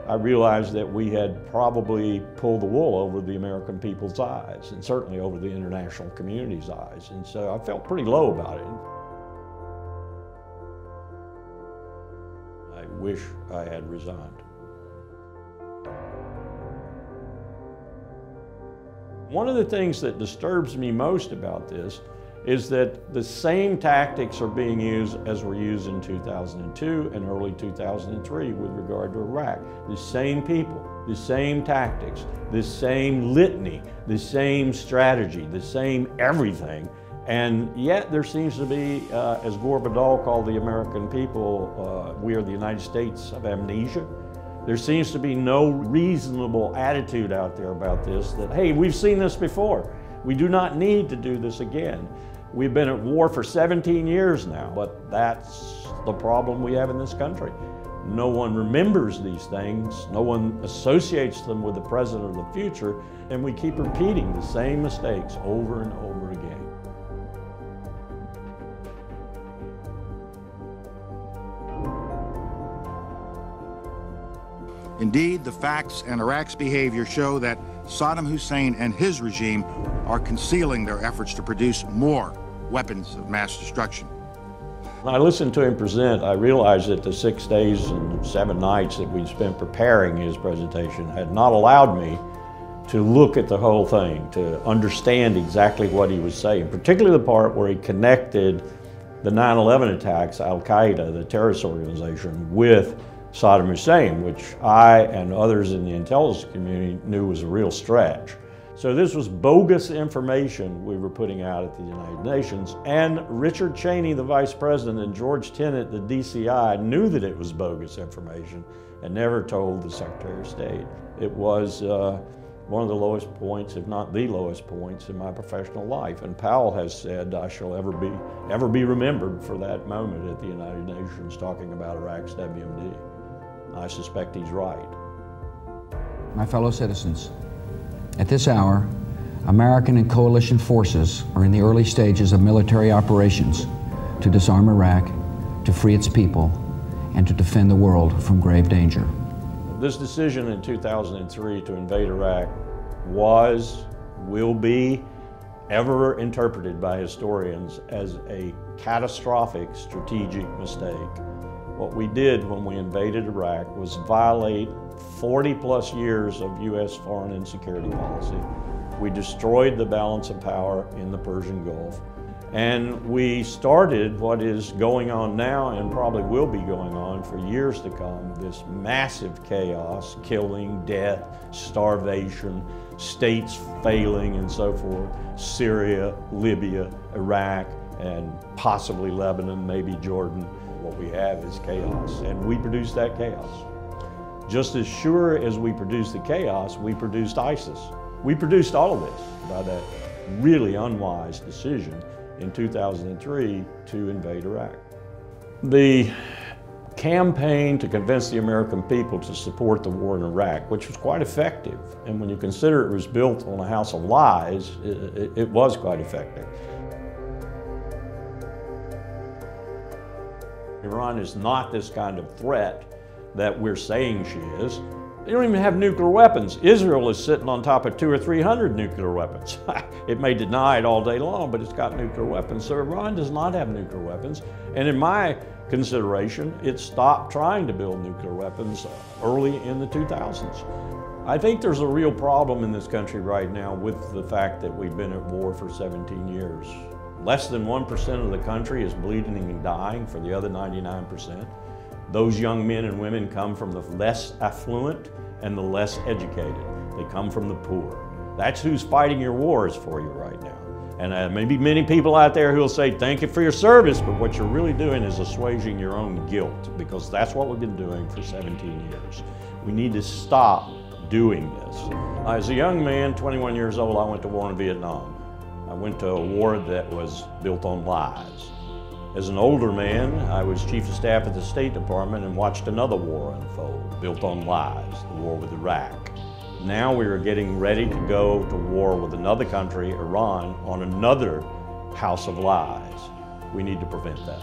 I realized that we had probably pulled the wool over the American people's eyes, and certainly over the international community's eyes. And so I felt pretty low about it. I wish I had resigned. One of the things that disturbs me most about this is that the same tactics are being used as were used in 2002 and early 2003 with regard to Iraq. The same people, the same tactics, the same litany, the same strategy, the same everything. And yet there seems to be, as Gore Vidal called the American people, we are the United States of amnesia. There seems to be no reasonable attitude out there about this, that, hey, we've seen this before. We do not need to do this again. We've been at war for 17 years now, but that's the problem we have in this country. No one remembers these things, no one associates them with the present or the future, and we keep repeating the same mistakes over and over again. Indeed, the facts and Iraq's behavior show that Saddam Hussein and his regime are concealing their efforts to produce more weapons of mass destruction. When I listened to him present, I realized that the 6 days and 7 nights that we'd spent preparing his presentation had not allowed me to look at the whole thing, to understand exactly what he was saying, particularly the part where he connected the 9/11 attacks, al-Qaeda, the terrorist organization, with Saddam Hussein, which I and others in the intelligence community knew was a real stretch. So this was bogus information we were putting out at the United Nations, and Richard Cheney, the Vice President, and George Tenet, the DCI, knew that it was bogus information and never told the Secretary of State. It was one of the lowest points, if not the lowest points, in my professional life. And Powell has said I shall ever be remembered for that moment at the United Nations talking about Iraq's WMD. I suspect he's right. My fellow citizens, at this hour, American and coalition forces are in the early stages of military operations to disarm Iraq, to free its people, and to defend the world from grave danger. This decision in 2003 to invade Iraq will be ever interpreted by historians as a catastrophic strategic mistake. What we did when we invaded Iraq was violate 40+ years of U.S. foreign and security policy. We destroyed the balance of power in the Persian Gulf. And we started what is going on now and probably will be going on for years to come, this massive chaos, killing, death, starvation, states failing and so forth, Syria, Libya, Iraq, and possibly Lebanon, maybe Jordan. What we have is chaos, and we produced that chaos. Just as sure as we produced the chaos, we produced ISIS. We produced all of this by that really unwise decision in 2003 to invade Iraq. The campaign to convince the American people to support the war in Iraq, which was quite effective, and when you consider it was built on a house of lies, it was quite effective. Iran is not this kind of threat that we're saying she is. They don't even have nuclear weapons. Israel is sitting on top of 200 or 300 nuclear weapons. It may deny it all day long, but it's got nuclear weapons. So Iran does not have nuclear weapons. And in my consideration, it stopped trying to build nuclear weapons early in the 2000s. I think there's a real problem in this country right now with the fact that we've been at war for 17 years. Less than 1% of the country is bleeding and dying for the other 99%. Those young men and women come from the less affluent and the less educated. They come from the poor. That's who's fighting your wars for you right now. And maybe many people out there who will say, thank you for your service, but what you're really doing is assuaging your own guilt, because that's what we've been doing for 17 years. We need to stop doing this. As a young man, 21 years old, I went to war in Vietnam. I went to a war that was built on lies. As an older man, I was Chief of Staff at the State Department and watched another war unfold, built on lies, the war with Iraq. Now we are getting ready to go to war with another country, Iran, on another house of lies. We need to prevent that.